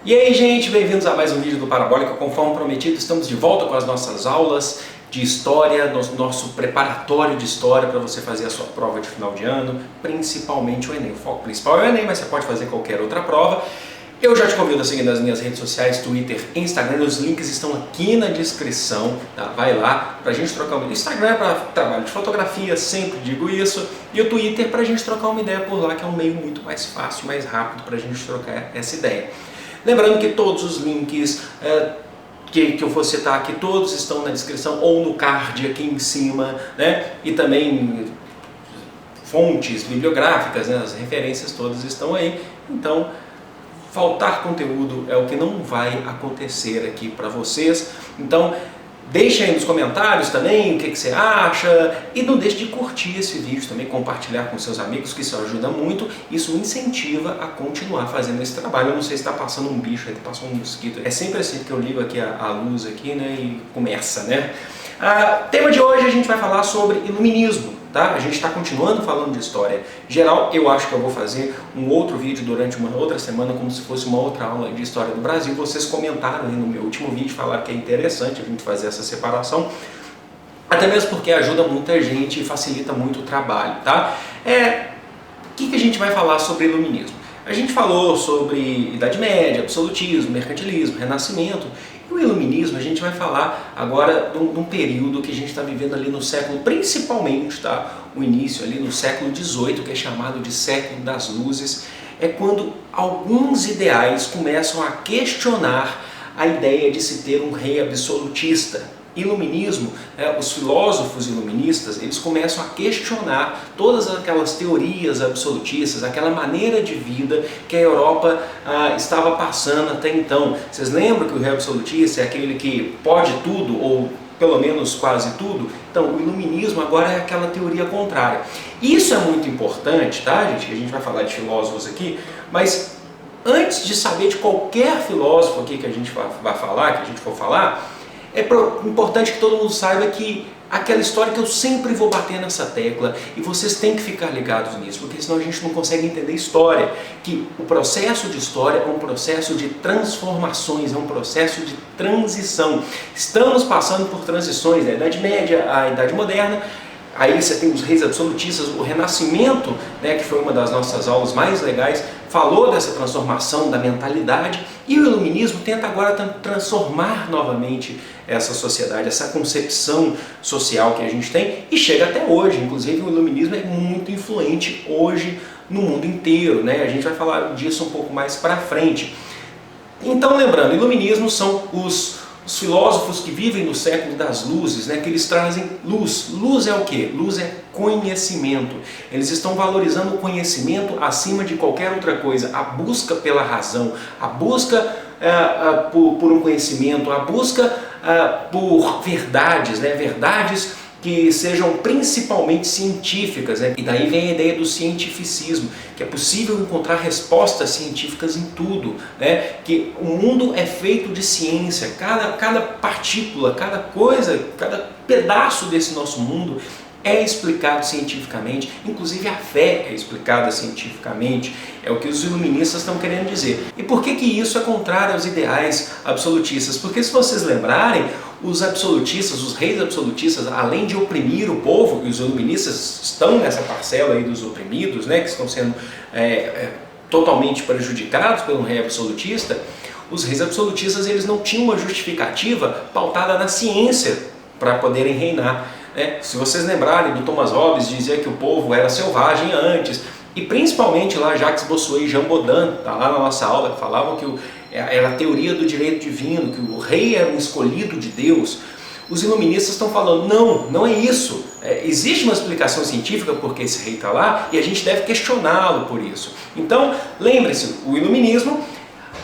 E aí, gente, bem-vindos a mais um vídeo do Parabólica. Conforme prometido, estamos de volta com as nossas aulas de história, nosso preparatório de história para você fazer a sua prova de final de ano, principalmente o Enem. O foco principal é o Enem, mas você pode fazer qualquer outra prova. Eu já te convido a seguir nas minhas redes sociais, Twitter, Instagram, os links estão aqui na descrição, tá? Vai lá pra gente trocar uma ideia. Instagram é para trabalho de fotografia, sempre digo isso, e o Twitter pra gente trocar uma ideia por lá, que é um meio muito mais fácil, mais rápido pra gente trocar essa ideia. Lembrando que todos os links que eu vou citar aqui, todos estão na descrição ou no card aqui em cima, né? E também fontes bibliográficas, né? As referências todas estão aí. Então, faltar conteúdo é o que não vai acontecer aqui para vocês. Então, deixe aí nos comentários também o que você acha e não deixe de curtir esse vídeo também, compartilhar com seus amigos, que isso ajuda muito, isso incentiva a continuar fazendo esse trabalho. Eu não sei se está passando um bicho aí, passou um mosquito, é sempre assim que eu ligo aqui a luz aqui, né, e começa, né? Tema de hoje a gente vai falar sobre iluminismo, tá? A gente está continuando falando de história geral. Eu acho que eu vou fazer um outro vídeo durante uma outra semana, como se fosse uma outra aula de história do Brasil. Vocês comentaram aí no meu último vídeo, falaram que é interessante a gente fazer essa separação, até mesmo porque ajuda muita gente e facilita muito o trabalho, tá? O que a gente vai falar sobre iluminismo? A gente falou sobre Idade Média, absolutismo, mercantilismo, renascimento. E o iluminismo a gente vai falar agora de um período que a gente está vivendo ali no século, principalmente, tá? O início ali no século XVIII, que é chamado de século das luzes, é quando alguns ideais começam a questionar a ideia de se ter um rei absolutista. Iluminismo, os filósofos iluministas, eles começam a questionar todas aquelas teorias absolutistas, aquela maneira de vida que a Europa estava passando até então. Vocês lembram que o rei absolutista é aquele que pode tudo, ou pelo menos quase tudo? Então, o iluminismo agora é aquela teoria contrária. Isso é muito importante, tá, gente? Que a gente vai falar de filósofos aqui, mas antes de saber de qualquer filósofo aqui que a gente vai falar, que a gente for falar, é importante que todo mundo saiba que aquela história que eu sempre vou bater nessa tecla, e vocês têm que ficar ligados nisso, porque senão a gente não consegue entender história, que o processo de história é um processo de transformações, é um processo de transição. Estamos passando por transições da Idade Média à Idade Moderna. Aí você tem os reis absolutistas, o Renascimento, né, que foi uma das nossas aulas mais legais, falou dessa transformação da mentalidade, e o iluminismo tenta agora transformar novamente essa sociedade, essa concepção social que a gente tem, e chega até hoje. Inclusive o iluminismo é muito influente hoje no mundo inteiro, né? A gente vai falar disso um pouco mais para frente. Então, lembrando, iluminismo são os filósofos que vivem no século das luzes, né, que eles trazem luz. Luz é o quê? Luz é conhecimento. Eles estão valorizando o conhecimento acima de qualquer outra coisa. A busca pela razão, a busca por um conhecimento, a busca por verdades, né, verdades que sejam principalmente científicas, né? E daí vem a ideia do cientificismo, que é possível encontrar respostas científicas em tudo, né? Que o mundo é feito de ciência, cada partícula, cada coisa, cada pedaço desse nosso mundo é explicado cientificamente, inclusive a fé é explicada cientificamente, é o que os iluministas estão querendo dizer. E por que isso é contrário aos ideais absolutistas? Porque, se vocês lembrarem, os absolutistas, os reis absolutistas, além de oprimir o povo, e os iluministas estão nessa parcela aí dos oprimidos, né, que estão sendo totalmente prejudicados pelo rei absolutista, os reis absolutistas eles não tinham uma justificativa pautada na ciência para poderem reinar. Se vocês lembrarem do Thomas Hobbes, dizia que o povo era selvagem antes, e principalmente lá Jacques Bossuet e Jean Bodin, tá lá na nossa aula, que falavam que era a teoria do direito divino, que o rei era um escolhido de Deus. Os iluministas estão falando, não é isso. Existe uma explicação científica porque esse rei está lá, e a gente deve questioná-lo por isso. Então, lembre-se, o iluminismo,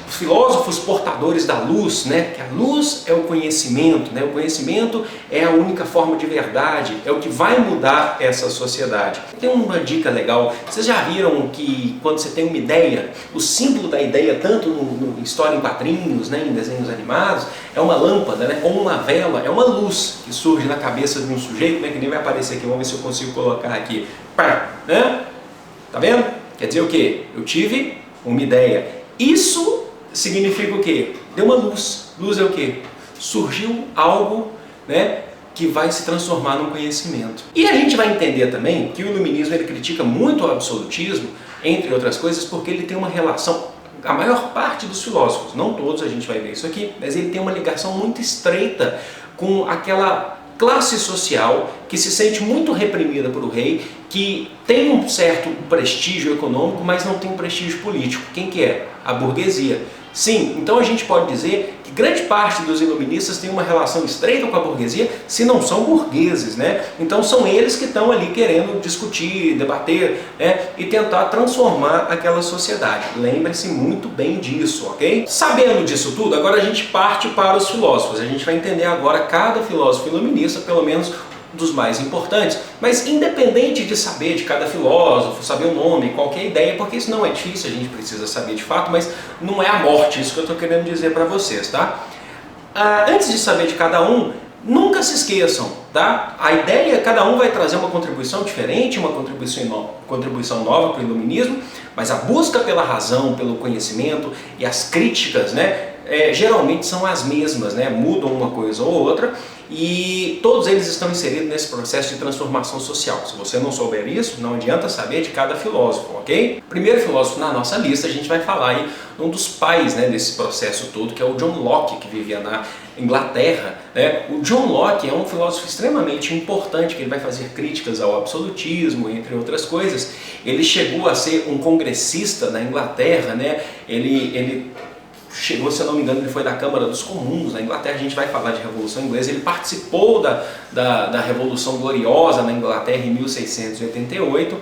os filósofos portadores da luz, né? Que a luz é o conhecimento, né? O conhecimento é a única forma de verdade, é o que vai mudar essa sociedade. Tem uma dica legal, vocês já viram que quando você tem uma ideia, o símbolo da ideia, tanto no história em quadrinhos, né? Em desenhos animados, é uma lâmpada, né? Ou uma vela, é uma luz que surge na cabeça de um sujeito, né? Que nem vai aparecer aqui, vamos ver se eu consigo colocar aqui. Pá, né? Tá vendo? Quer dizer o quê? Eu tive uma ideia. Isso significa o quê? Deu uma luz. Luz é o quê? Surgiu algo, né, que vai se transformar num conhecimento. E a gente vai entender também que o iluminismo ele critica muito o absolutismo, entre outras coisas, porque ele tem uma relação, a maior parte dos filósofos, não todos, a gente vai ver isso aqui, mas ele tem uma ligação muito estreita com aquela classe social que se sente muito reprimida por o rei, que tem um certo prestígio econômico, mas não tem um prestígio político. Quem que é? A burguesia. Sim, então a gente pode dizer que grande parte dos iluministas tem uma relação estreita com a burguesia, se não são burgueses, né? Então são eles que estão ali querendo discutir, debater, né? E tentar transformar aquela sociedade. Lembre-se muito bem disso, ok? Sabendo disso tudo, agora a gente parte para os filósofos. A gente vai entender agora cada filósofo iluminista, pelo menos dos mais importantes, mas independente de saber de cada filósofo, saber o nome, qualquer ideia, porque isso não é difícil, a gente precisa saber de fato, mas não é a morte, isso que eu estou querendo dizer para vocês, tá? Antes de saber de cada um, nunca se esqueçam, tá? A ideia é que cada um vai trazer uma contribuição diferente, uma contribuição nova para o iluminismo, mas a busca pela razão, pelo conhecimento e as críticas, né, geralmente são as mesmas, né? Mudam uma coisa ou outra, e todos eles estão inseridos nesse processo de transformação social. Se você não souber isso, não adianta saber de cada filósofo, ok? Primeiro filósofo na nossa lista, a gente vai falar aí um dos pais, né, desse processo todo, que é o John Locke, que vivia na Inglaterra, né? O John Locke é um filósofo extremamente importante, que ele vai fazer críticas ao absolutismo, entre outras coisas. Ele chegou a ser um congressista na Inglaterra, né? Ele chegou, se eu não me engano, ele foi da Câmara dos Comuns na Inglaterra. A gente vai falar de Revolução Inglesa. Ele participou da Revolução Gloriosa na Inglaterra em 1688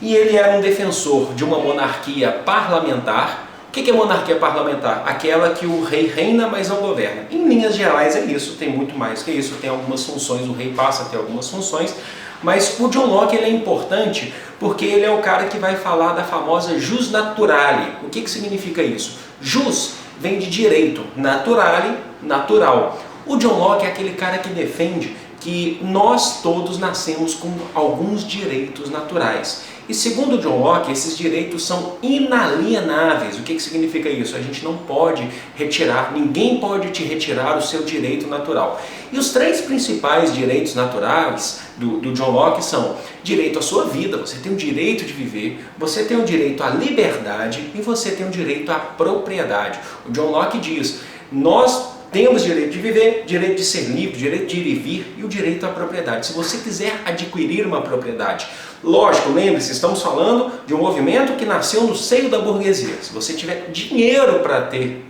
e ele era um defensor de uma monarquia parlamentar. O que é monarquia parlamentar? Aquela que o rei reina, mas não governa. Em linhas gerais é isso, tem muito mais que isso, tem algumas funções, o rei passa a ter algumas funções, mas o John Locke ele é importante porque ele é o cara que vai falar da famosa jus naturale. O que significa isso? Jus vem de direito, naturale, natural. O John Locke é aquele cara que defende que nós todos nascemos com alguns direitos naturais. E segundo John Locke, esses direitos são inalienáveis. O que significa isso? A gente não pode retirar, ninguém pode te retirar o seu direito natural. E os três principais direitos naturais do John Locke são direito à sua vida, você tem o direito de viver, você tem o direito à liberdade e você tem o direito à propriedade. O John Locke diz, nós temos direito de viver, direito de ser livre, direito de ir e vir e o direito à propriedade. Se você quiser adquirir uma propriedade, lógico, lembre-se, estamos falando de um movimento que nasceu no seio da burguesia. Se você tiver dinheiro para ter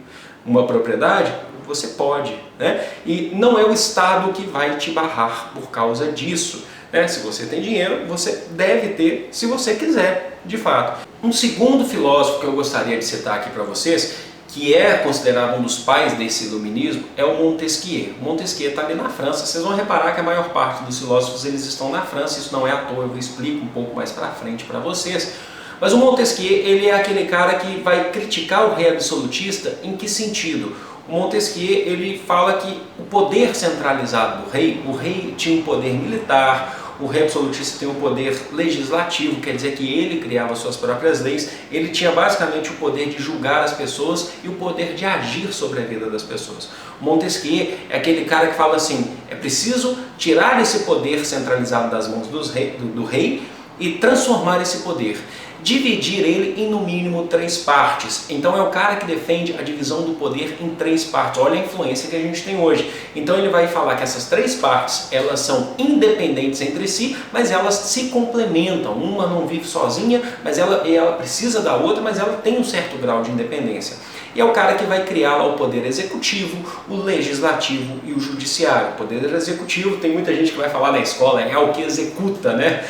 uma propriedade, você pode, né? E não é o Estado que vai te barrar por causa disso, né? Se você tem dinheiro, você deve ter, se você quiser, de fato. Um segundo filósofo que eu gostaria de citar aqui para vocês, que é considerado um dos pais desse iluminismo, é o Montesquieu. Montesquieu está ali na França. Vocês vão reparar que a maior parte dos filósofos eles estão na França, isso não é à toa, eu explico um pouco mais para frente para vocês. Mas o Montesquieu ele é aquele cara que vai criticar o rei absolutista. Em que sentido? O Montesquieu ele fala que o poder centralizado do rei, o rei tinha um poder militar, o rei absolutista tem um poder legislativo, quer dizer que ele criava suas próprias leis, ele tinha basicamente o poder de julgar as pessoas e o poder de agir sobre a vida das pessoas. Montesquieu é aquele cara que fala assim, é preciso tirar esse poder centralizado das mãos do rei e transformar esse poder. Dividir ele em no mínimo 3 partes. Então é o cara que defende a divisão do poder em 3 partes. Olha a influência que a gente tem hoje. Então ele vai falar que essas 3 partes, elas são independentes entre si, mas elas se complementam. Uma não vive sozinha, mas ela precisa da outra, mas ela tem um certo grau de independência. E é o cara que vai criar lá o poder executivo, o legislativo e o judiciário. O poder executivo, tem muita gente que vai falar na escola, é o que executa, né?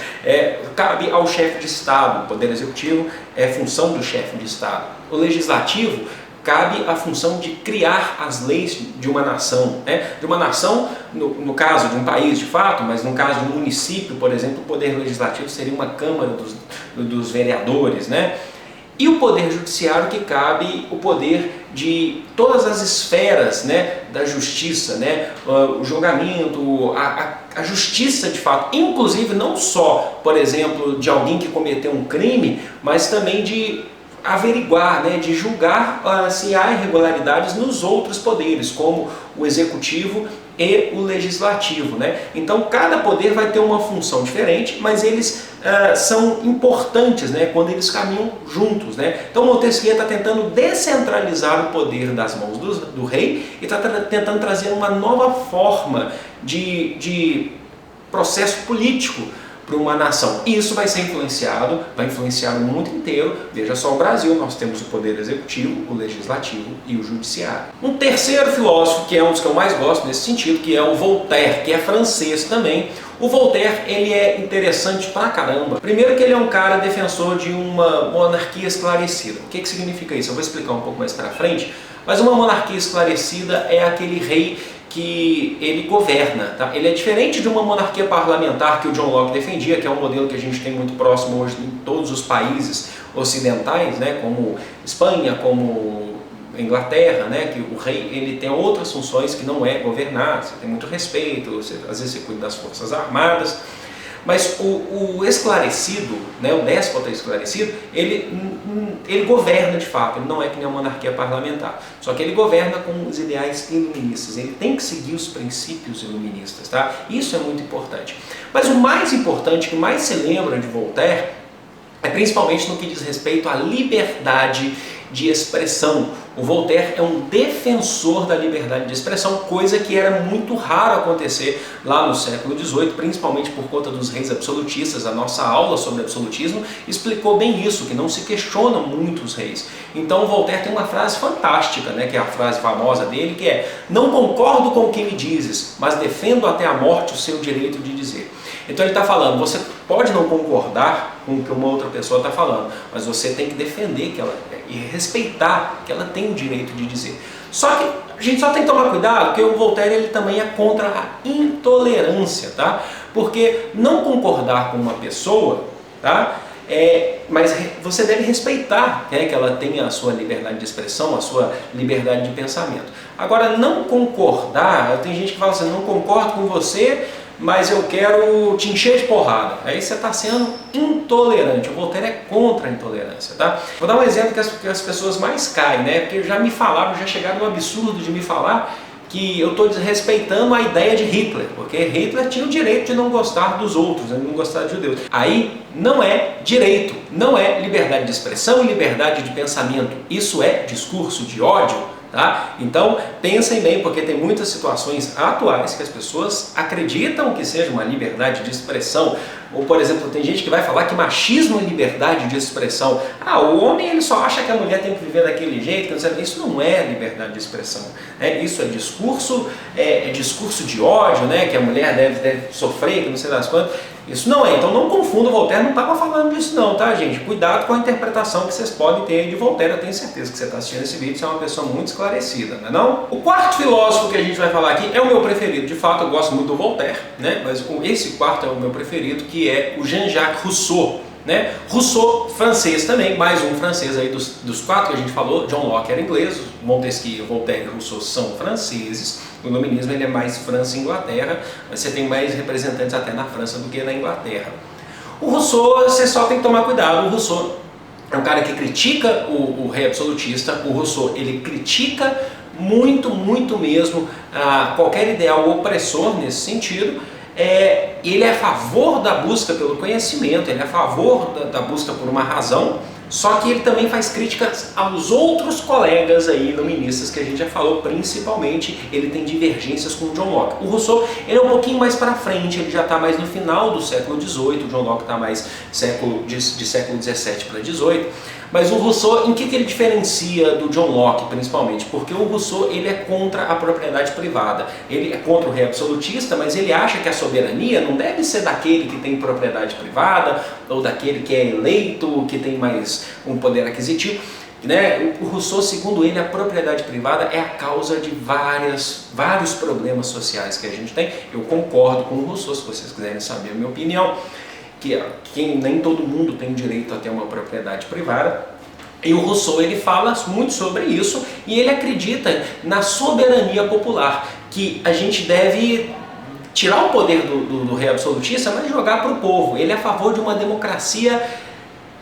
Cabe ao chefe de Estado. O poder executivo é função do chefe de Estado. O legislativo cabe a função de criar as leis de uma nação, né? De uma nação, no caso de um país de fato, mas no caso de um município, por exemplo, o poder legislativo seria uma Câmara dos Vereadores, né? E o poder judiciário que cabe o poder de todas as esferas, né, da justiça, né, o julgamento, a justiça de fato, inclusive não só, por exemplo, de alguém que cometeu um crime, mas também de averiguar, né, de julgar se há irregularidades nos outros poderes, como o executivo e o legislativo, né? Então cada poder vai ter uma função diferente, mas eles são importantes, né, quando eles caminham juntos, né? Então Montesquieu está tentando descentralizar o poder das mãos do rei e está tentando trazer uma nova forma de processo político para uma nação. E isso vai ser influenciado, vai influenciar o mundo inteiro. Veja só o Brasil, nós temos o poder executivo, o legislativo e o judiciário. Um terceiro filósofo, que é um dos que eu mais gosto nesse sentido, que é o Voltaire, que é francês também. O Voltaire, ele é interessante pra caramba. Primeiro que ele é um cara defensor de uma monarquia esclarecida. O que significa isso? Eu vou explicar um pouco mais pra frente. Mas uma monarquia esclarecida é aquele rei que ele governa, tá? Ele é diferente de uma monarquia parlamentar que o John Locke defendia, que é um modelo que a gente tem muito próximo hoje em todos os países ocidentais, né? Como Espanha, como Inglaterra, né? Que o rei ele tem outras funções que não é governar, você tem muito respeito, às vezes você cuida das forças armadas. Mas o esclarecido, né, o déspota esclarecido, ele governa de fato, ele não é que nem a monarquia parlamentar. Só que ele governa com os ideais iluministas, ele tem que seguir os princípios iluministas, tá? Isso é muito importante. Mas o mais importante, que mais se lembra de Voltaire, é principalmente no que diz respeito à liberdade de expressão. O Voltaire é um defensor da liberdade de expressão, coisa que era muito raro acontecer lá no século XVIII, principalmente por conta dos reis absolutistas. A nossa aula sobre absolutismo explicou bem isso, que não se questiona muito os reis. Então o Voltaire tem uma frase fantástica, né, que é a frase famosa dele, que é: não concordo com o que me dizes, mas defendo até a morte o seu direito de dizer. Então ele está falando, você pode não concordar com o que uma outra pessoa está falando, mas você tem que defender e respeitar que ela tem o direito de dizer. Só que a gente só tem que tomar cuidado, porque o Voltaire ele também é contra a intolerância, tá? Porque não concordar com uma pessoa, tá? Mas você deve respeitar, né, que ela tenha a sua liberdade de expressão, a sua liberdade de pensamento. Agora, não concordar, tem gente que fala assim, não concordo com você, mas eu quero te encher de porrada. Aí você está sendo intolerante. O Voltaire é contra a intolerância, tá? Vou dar um exemplo que as pessoas mais caem, né? Porque já me falaram, já chegaram no absurdo de me falar que eu estou desrespeitando a ideia de Hitler, porque Hitler tinha o direito de não gostar dos outros, né? Não gostar de judeus. Aí não é direito, não é liberdade de expressão e liberdade de pensamento. Isso é discurso de ódio. Tá? Então pensem bem, porque tem muitas situações atuais que as pessoas acreditam que seja uma liberdade de expressão. Ou, por exemplo, tem gente que vai falar que machismo é liberdade de expressão. O homem ele só acha que a mulher tem que viver daquele jeito. Isso não é liberdade de expressão, né? Isso é discurso de ódio, né? Que a mulher deve sofrer, que não sei das quantas. Isso não é. Então não confunda, o Voltaire não estava falando disso não, tá, gente? Cuidado com a interpretação que vocês podem ter de Voltaire. Eu tenho certeza que você está assistindo esse vídeo, você é uma pessoa muito esclarecida, não é não? O quarto filósofo que a gente vai falar aqui é o meu preferido. De fato, eu gosto muito do Voltaire, né? Mas esse quarto é o meu preferido, que é o Jean-Jacques Rousseau. Né? Rousseau, francês também, mais um francês aí dos quatro que a gente falou. John Locke era inglês, Montesquieu, Voltaire e Rousseau são franceses. O iluminismo ele é mais França e Inglaterra, mas você tem mais representantes até na França do que na Inglaterra. O Rousseau, você só tem que tomar cuidado. O Rousseau é um cara que critica o rei absolutista. O Rousseau ele critica muito mesmo qualquer ideal opressor nesse sentido. Ele é a favor da busca pelo conhecimento, ele é a favor da busca por uma razão, só que ele também faz críticas aos outros colegas aí iluministas que a gente já falou, principalmente ele tem divergências com o John Locke. O Rousseau ele é um pouquinho mais para frente, ele já está mais no final do século XVIII, o John Locke está mais de século XVII para XVIII. Mas o Rousseau, em que ele diferencia do John Locke, principalmente? Porque o Rousseau ele é contra a propriedade privada. Ele é contra o rei absolutista, mas ele acha que a soberania não deve ser daquele que tem propriedade privada, ou daquele que é eleito, que tem mais um poder aquisitivo. Né? O Rousseau, segundo ele, a propriedade privada é a causa de vários problemas sociais que a gente tem. Eu concordo com o Rousseau, se vocês quiserem saber a minha opinião, que nem todo mundo tem direito a ter uma propriedade privada. E o Rousseau ele fala muito sobre isso e ele acredita na soberania popular, que a gente deve tirar o poder do rei absolutista, mas jogar para o povo. Ele é a favor de uma democracia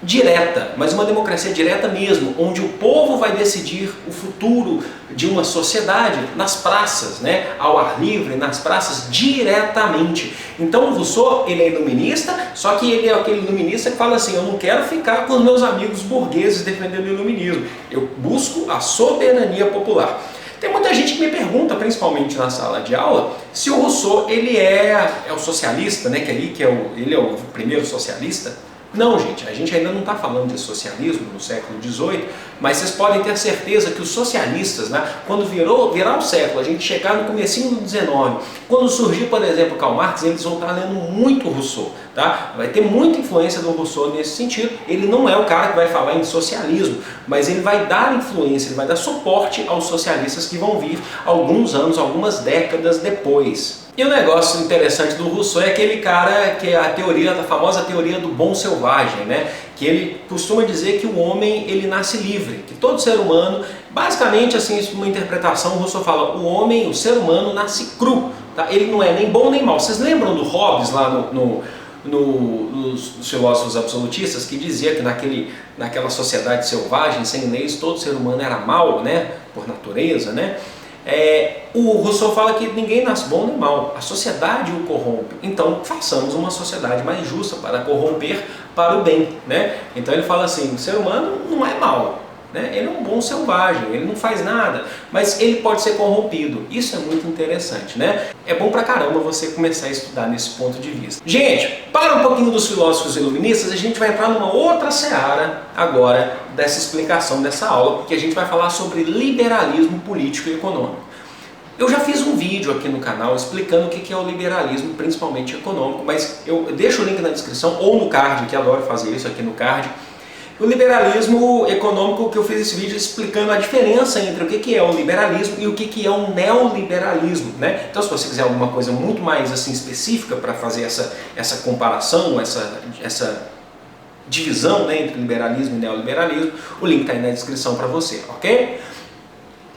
direta, mas uma democracia direta mesmo, onde o povo vai decidir o futuro de uma sociedade nas praças, né, ao ar livre, nas praças, diretamente. Então o Rousseau, ele é iluminista, só que ele é aquele iluminista que fala assim, eu não quero ficar com os meus amigos burgueses defendendo o iluminismo, eu busco a soberania popular. Tem muita gente que me pergunta, principalmente na sala de aula, se o Rousseau ele é o socialista, né, ele é o primeiro socialista. Não, gente, a gente ainda não está falando de socialismo no século XVIII, mas vocês podem ter certeza que os socialistas, né, quando virar o século, a gente chegar no comecinho do XIX, quando surgir, por exemplo, Karl Marx, eles vão estar lendo muito Rousseau, tá? Vai ter muita influência do Rousseau nesse sentido. Ele não é o cara que vai falar em socialismo, mas ele vai dar influência, ele vai dar suporte aos socialistas que vão vir alguns anos, algumas décadas depois. E o negócio interessante do Rousseau é aquele cara que é a famosa teoria do bom selvagem, né? Que ele costuma dizer que o homem ele nasce livre, que todo ser humano, basicamente assim, uma interpretação, o Rousseau fala, o ser humano nasce cru, tá? Ele não é nem bom nem mal. Vocês lembram do Hobbes lá nos filósofos absolutistas, que dizia que naquela sociedade selvagem, sem leis, todo ser humano era mau, né? Por natureza, né? O Rousseau fala que ninguém nasce bom nem mal, a sociedade o corrompe, então façamos uma sociedade mais justa para corromper para o bem, né? Então ele fala assim, o ser humano não é mau, né? Ele é um bom selvagem, ele não faz nada, mas ele pode ser corrompido, isso é muito interessante, né? É bom pra caramba você começar a estudar nesse ponto de vista. Gente, para um pouquinho dos filósofos iluministas, a gente vai entrar numa outra seara agora dessa explicação dessa aula, porque a gente vai falar sobre liberalismo político e econômico. Eu já fiz um vídeo aqui no canal explicando o que é o liberalismo, principalmente econômico, mas eu deixo o link na descrição ou no card, que adoro fazer isso aqui no card. O liberalismo econômico, que eu fiz esse vídeo explicando a diferença entre o que é o liberalismo e o que é o neoliberalismo, né? Então, se você quiser alguma coisa muito mais assim específica para fazer essa comparação, essa divisão, né, entre liberalismo e neoliberalismo, o link está aí na descrição para você, ok?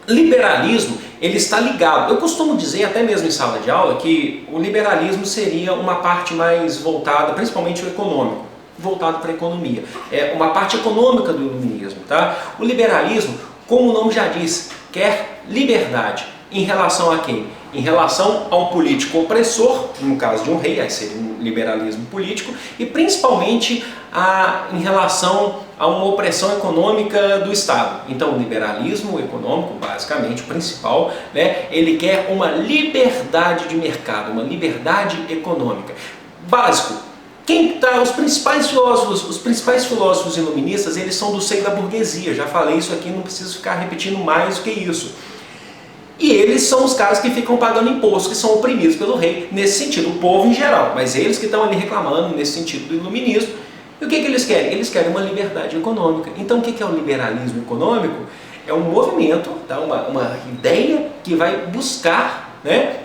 Liberalismo, ele está ligado, eu costumo dizer até mesmo em sala de aula que o liberalismo seria uma parte mais voltada, principalmente o econômico, voltado para a economia. É uma parte econômica do iluminismo, tá? O liberalismo, como o nome já diz, quer liberdade. Em relação a quem? Em relação a um político opressor, no caso de um rei, aí seria um liberalismo político, e principalmente em relação a uma opressão econômica do Estado. Então o liberalismo econômico, basicamente, o principal, né, ele quer uma liberdade de mercado, uma liberdade econômica. Básico. Os principais filósofos iluministas, eles são do seio da burguesia, já falei isso aqui, não preciso ficar repetindo mais do que isso. E eles são os caras que ficam pagando impostos, que são oprimidos pelo rei, nesse sentido, o povo em geral, mas eles que estão ali reclamando nesse sentido do iluminismo. E o que eles querem? Eles querem uma liberdade econômica. Então o que é o liberalismo econômico? É um movimento, tá? uma ideia que vai buscar, né?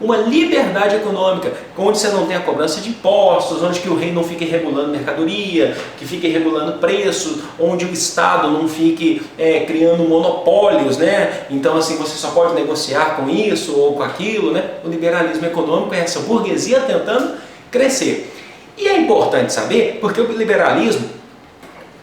Uma liberdade econômica, onde você não tem a cobrança de impostos, onde que o rei não fique regulando mercadoria, que fique regulando preços, onde o Estado não fique criando monopólios, né? Então assim, você só pode negociar com isso ou com aquilo, né? O liberalismo econômico é essa burguesia tentando crescer. E é importante saber, porque o liberalismo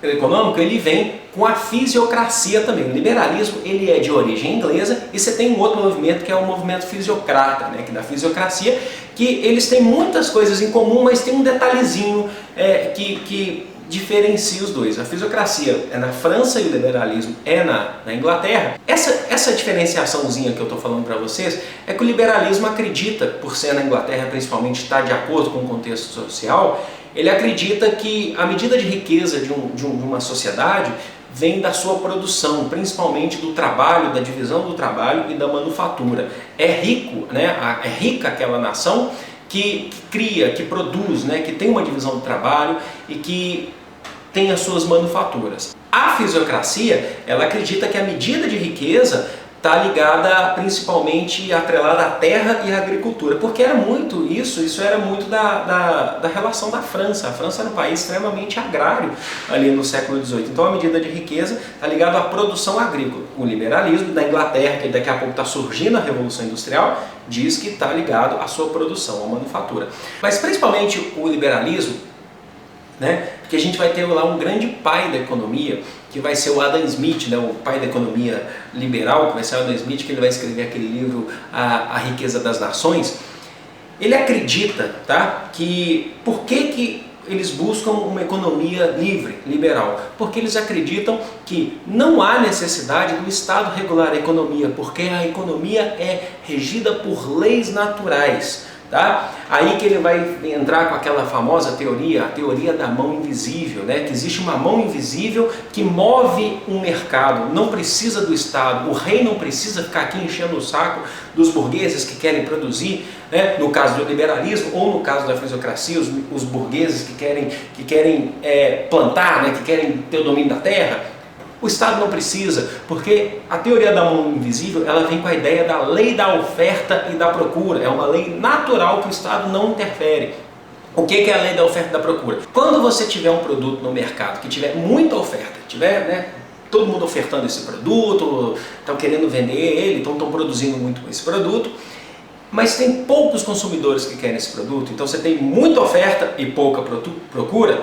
econômico, ele vem com a fisiocracia também. O liberalismo, ele é de origem inglesa, e você tem um outro movimento que é o movimento fisiocrata, né, que da fisiocracia, que eles têm muitas coisas em comum, mas tem um detalhezinho que diferencia os dois. A fisiocracia é na França e o liberalismo é na Inglaterra. Essa diferenciaçãozinha que eu estou falando para vocês é que o liberalismo acredita, por ser na Inglaterra principalmente, está de acordo com o contexto social, ele acredita que a medida de riqueza de uma sociedade vem da sua produção, principalmente do trabalho, da divisão do trabalho e da manufatura. É rico, né? É rica aquela nação que cria, que produz, né? Que tem uma divisão do trabalho e que tem as suas manufaturas. A fisiocracia, ela acredita que a medida de riqueza está ligada principalmente atrelada à terra e à agricultura, porque era muito isso era muito da relação da França. A França era um país extremamente agrário ali no século XVIII, então a medida de riqueza está ligada à produção agrícola. O liberalismo da Inglaterra, que daqui a pouco está surgindo a Revolução Industrial, diz que está ligado à sua produção, à manufatura. Mas principalmente o liberalismo, né, que a gente vai ter lá um grande pai da economia, que vai ser o Adam Smith, né, o pai da economia liberal, que vai ser o Adam Smith, que ele vai escrever aquele livro A Riqueza das Nações. Ele acredita, tá, que por que eles buscam uma economia livre, liberal? Porque eles acreditam que não há necessidade do Estado regular a economia, porque a economia é regida por leis naturais. Tá? Aí que ele vai entrar com aquela famosa teoria, a teoria da mão invisível, né? Que existe uma mão invisível que move um mercado, não precisa do Estado, o rei não precisa ficar aqui enchendo o saco dos burgueses que querem produzir, né? No caso do liberalismo ou no caso da fisiocracia, os burgueses que querem plantar, né? Que querem ter o domínio da terra. O Estado não precisa, porque a teoria da mão invisível ela vem com a ideia da lei da oferta e da procura. É uma lei natural que o Estado não interfere. O que é a lei da oferta e da procura? Quando você tiver um produto no mercado que tiver muita oferta, tiver, né, todo mundo ofertando esse produto, estão querendo vender ele, então estão produzindo muito esse produto, mas tem poucos consumidores que querem esse produto, então você tem muita oferta e pouca procura,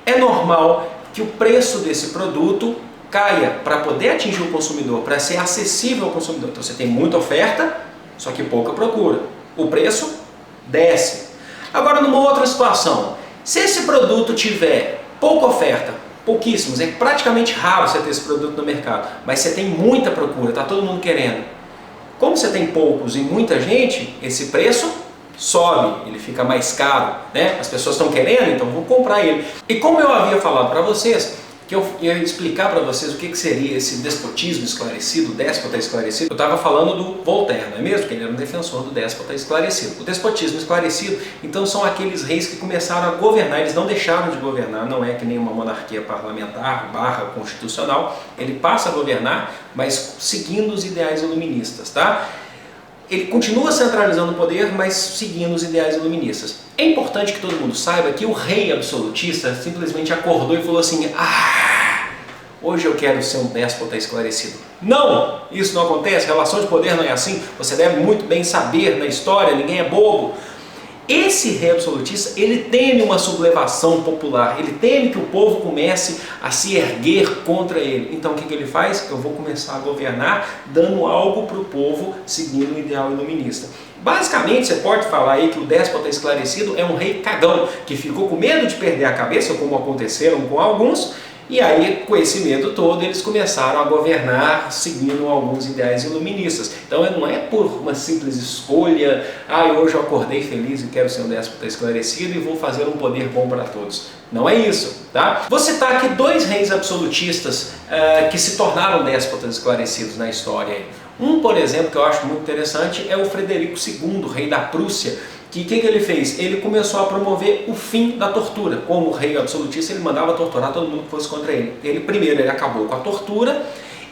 é normal que o preço desse produto caia para poder atingir o consumidor, para ser acessível ao consumidor. Então você tem muita oferta, só que pouca procura. O preço desce. Agora, numa outra situação, se esse produto tiver pouca oferta, pouquíssimos, é praticamente raro você ter esse produto no mercado, mas você tem muita procura, está todo mundo querendo. Como você tem poucos e muita gente, esse preço sobe, ele fica mais caro, né? As pessoas estão querendo, então vão comprar ele. E como eu havia falado para vocês, que eu ia explicar para vocês o que seria esse despotismo esclarecido, o déspota esclarecido, eu estava falando do Voltaire, não é mesmo? Que ele era um defensor do déspota esclarecido. O despotismo esclarecido, então, são aqueles reis que começaram a governar, eles não deixaram de governar, não é que nem uma monarquia parlamentar, constitucional, ele passa a governar, mas seguindo os ideais iluministas, tá? Ele continua centralizando o poder, mas seguindo os ideais iluministas. É importante que todo mundo saiba que o rei absolutista simplesmente acordou e falou assim: hoje eu quero ser um déspota esclarecido. Não! Isso não acontece, relação de poder não é assim. Você deve muito bem saber na história, ninguém é bobo. Esse rei absolutista, ele teme uma sublevação popular, ele teme que o povo comece a se erguer contra ele. Então o que ele faz? Eu vou começar a governar dando algo para o povo seguindo o ideal iluminista. Basicamente você pode falar aí que o déspota esclarecido é um rei cagão, que ficou com medo de perder a cabeça, como aconteceram com alguns, e aí, com esse medo todo, eles começaram a governar seguindo alguns ideais iluministas. Então não é por uma simples escolha, hoje eu acordei feliz e quero ser um déspota esclarecido e vou fazer um poder bom para todos. Não é isso, tá? Vou citar aqui dois reis absolutistas que se tornaram déspotas esclarecidos na história. Um, por exemplo, que eu acho muito interessante é o Frederico II, rei da Prússia. Que ele fez? Ele começou a promover o fim da tortura. Como rei absolutista, ele mandava torturar todo mundo que fosse contra ele. Primeiro ele acabou com a tortura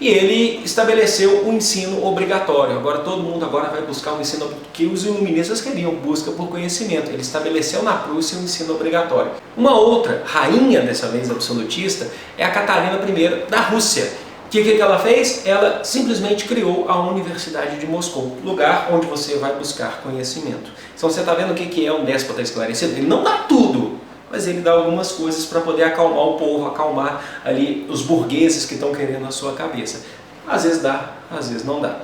e ele estabeleceu o ensino obrigatório. Agora todo mundo vai buscar um ensino que os iluministas queriam, busca por conhecimento. Ele estabeleceu na Prússia o ensino obrigatório. Uma outra rainha, dessa vez absolutista, é a Catarina I da Rússia. O que ela fez? Ela simplesmente criou a Universidade de Moscou, lugar onde você vai buscar conhecimento. Então você está vendo o que é um déspota esclarecido? Ele não dá tudo, mas ele dá algumas coisas para poder acalmar o povo, acalmar ali os burgueses que estão querendo a sua cabeça. Às vezes dá, às vezes não dá.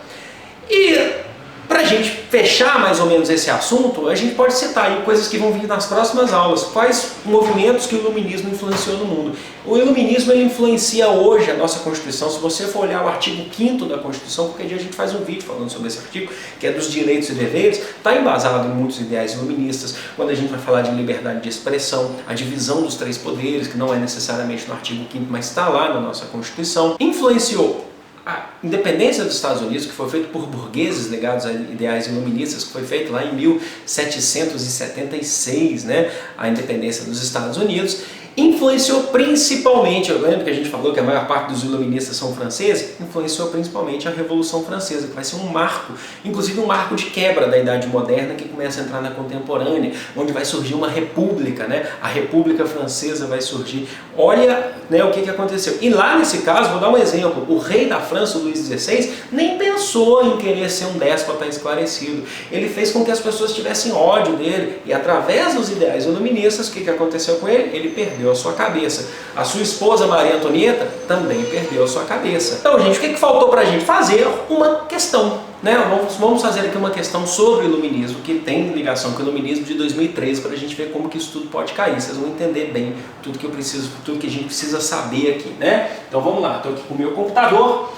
E para a gente fechar mais ou menos esse assunto, a gente pode citar aí coisas que vão vir nas próximas aulas. Quais movimentos que o iluminismo influenciou no mundo? O iluminismo ele influencia hoje a nossa Constituição. Se você for olhar o artigo 5º da Constituição, qualquer dia a gente faz um vídeo falando sobre esse artigo, que é dos direitos e deveres, está embasado em muitos ideais iluministas. Quando a gente vai falar de liberdade de expressão, a divisão dos 3 poderes, que não é necessariamente no artigo 5º, mas está lá na nossa Constituição, influenciou a independência dos Estados Unidos, que foi feito por burgueses ligados a ideais iluministas, que foi feito lá em 1776, né, a independência dos Estados Unidos, Influenciou principalmente, eu lembro que a gente falou que a maior parte dos iluministas são franceses, influenciou principalmente a Revolução Francesa, que vai ser um marco, inclusive um marco de quebra da Idade Moderna, que começa a entrar na contemporânea, onde vai surgir uma república, né? A República Francesa vai surgir. Olha, né, o que aconteceu. E lá nesse caso, vou dar um exemplo, o rei da França, o Luís XVI, nem pensou em querer ser um déspota esclarecido. Ele fez com que as pessoas tivessem ódio dele, e através dos ideais iluministas, o que aconteceu com ele? Ele perdeu a sua cabeça. A sua esposa Maria Antonieta também perdeu a sua cabeça. Então, gente, o que faltou pra gente? Fazer uma questão, né? Vamos fazer aqui uma questão sobre o iluminismo, que tem ligação com o iluminismo de 2013, para a gente ver como que isso tudo pode cair. Vocês vão entender bem tudo que a gente precisa saber aqui, né? Então vamos lá, estou aqui com o meu computador.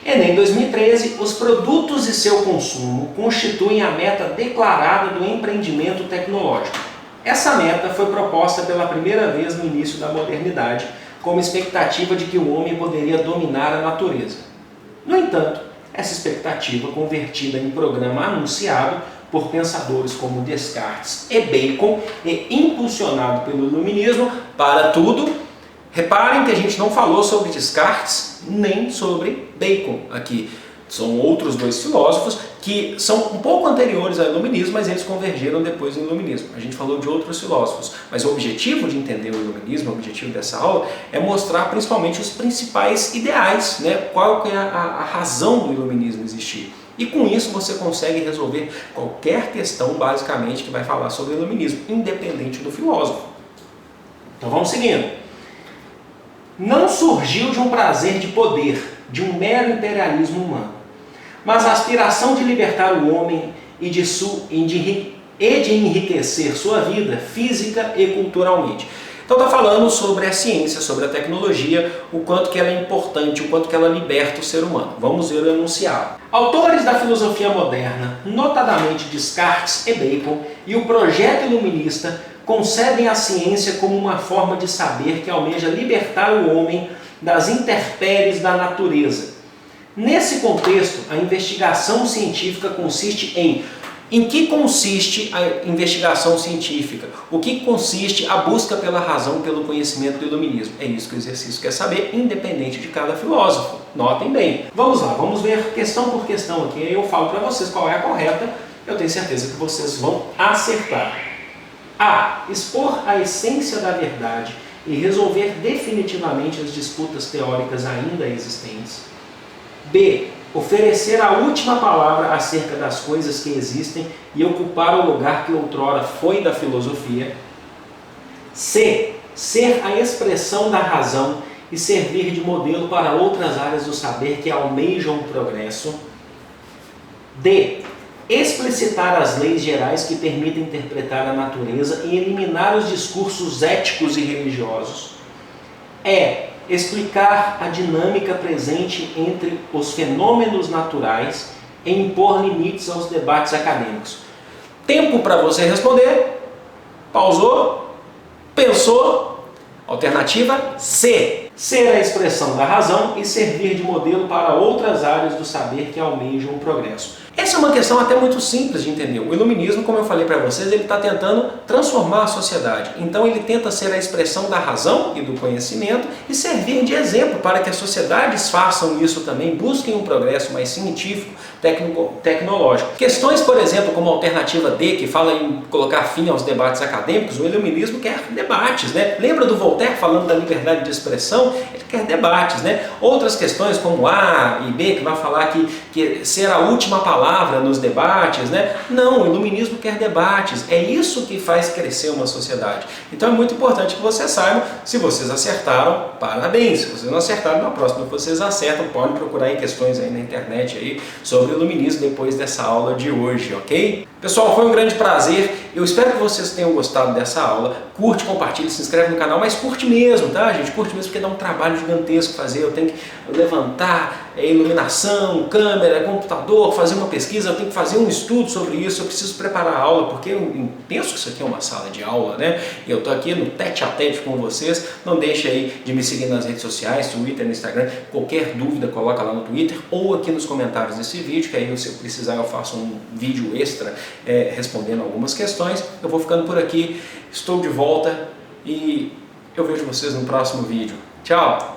Enem 2013, os produtos e seu consumo constituem a meta declarada do empreendimento tecnológico. Essa meta foi proposta pela primeira vez no início da modernidade, como expectativa de que o homem poderia dominar a natureza. No entanto, essa expectativa, convertida em programa anunciado por pensadores como Descartes e Bacon e impulsionado pelo iluminismo, para tudo. Reparem que a gente não falou sobre Descartes nem sobre Bacon aqui. São outros dois filósofos que são um pouco anteriores ao iluminismo, mas eles convergeram depois no iluminismo. A gente falou de outros filósofos, mas o objetivo de entender o iluminismo, o objetivo dessa aula, é mostrar principalmente os principais ideais, né? Qual que é a razão do iluminismo existir. E com isso você consegue resolver qualquer questão, basicamente, que vai falar sobre o iluminismo, independente do filósofo. Então vamos seguindo. Não surgiu de um prazer de poder, de um mero imperialismo humano, mas a aspiração de libertar o homem e de enriquecer sua vida física e culturalmente. Então está falando sobre a ciência, sobre a tecnologia, o quanto que ela é importante, o quanto que ela liberta o ser humano. Vamos ver o enunciado. Autores da filosofia moderna, notadamente Descartes e Bacon, e o projeto iluminista, concebem a ciência como uma forma de saber que almeja libertar o homem das intempéries da natureza. Nesse contexto, a investigação científica consiste em que consiste a investigação científica? O que consiste a busca pela razão, pelo conhecimento do iluminismo? É isso que o exercício quer saber, independente de cada filósofo. Notem bem. Vamos lá, vamos ver questão por questão aqui. Eu falo para vocês qual é a correta. Eu tenho certeza que vocês vão acertar. A. Expor a essência da verdade e resolver definitivamente as disputas teóricas ainda existentes. B. Oferecer a última palavra acerca das coisas que existem e ocupar o lugar que outrora foi da filosofia. C. Ser a expressão da razão e servir de modelo para outras áreas do saber que almejam o progresso. D. Explicitar as leis gerais que permitem interpretar a natureza e eliminar os discursos éticos e religiosos. E. Explicar a dinâmica presente entre os fenômenos naturais e impor limites aos debates acadêmicos. Tempo para você responder. Pausou? Pensou? Alternativa C. Ser a expressão da razão e servir de modelo para outras áreas do saber que almejam o progresso. Essa é uma questão até muito simples de entender. O iluminismo, como eu falei para vocês, ele está tentando transformar a sociedade. Então ele tenta ser a expressão da razão e do conhecimento e servir de exemplo para que as sociedades façam isso também, busquem um progresso mais científico, tecnológico. Questões, por exemplo, como a alternativa D, que fala em colocar fim aos debates acadêmicos, o iluminismo quer debates, né? Lembra do Voltaire falando da liberdade de expressão? Ele quer debates, né? Outras questões como A e B, que vai falar que ser a última palavra nos debates, né? Não, o iluminismo quer debates. É isso que faz crescer uma sociedade. Então é muito importante que vocês saibam. Se vocês acertaram, parabéns. Se vocês não acertaram, na próxima que vocês acertam, podem procurar em questões aí na internet aí sobre o iluminismo depois dessa aula de hoje, ok? Pessoal, foi um grande prazer. Eu espero que vocês tenham gostado dessa aula. Curte, compartilha, se inscreve no canal, mas curte mesmo, tá, gente? Curte mesmo porque dá um trabalho gigantesco fazer. Eu tenho que levantar iluminação, câmera, computador, fazer uma pesquisa, eu tenho que fazer um estudo sobre isso, eu preciso preparar a aula, porque eu penso que isso aqui é uma sala de aula, né? E eu estou aqui no tete a tete com vocês. Não deixe aí de me seguir nas redes sociais, Twitter, no Instagram. Qualquer dúvida, coloca lá no Twitter ou aqui nos comentários desse vídeo, que aí se eu precisar eu faço um vídeo extra respondendo algumas questões. Eu vou ficando por aqui, estou de volta e Eu vejo vocês no próximo vídeo. Tchau!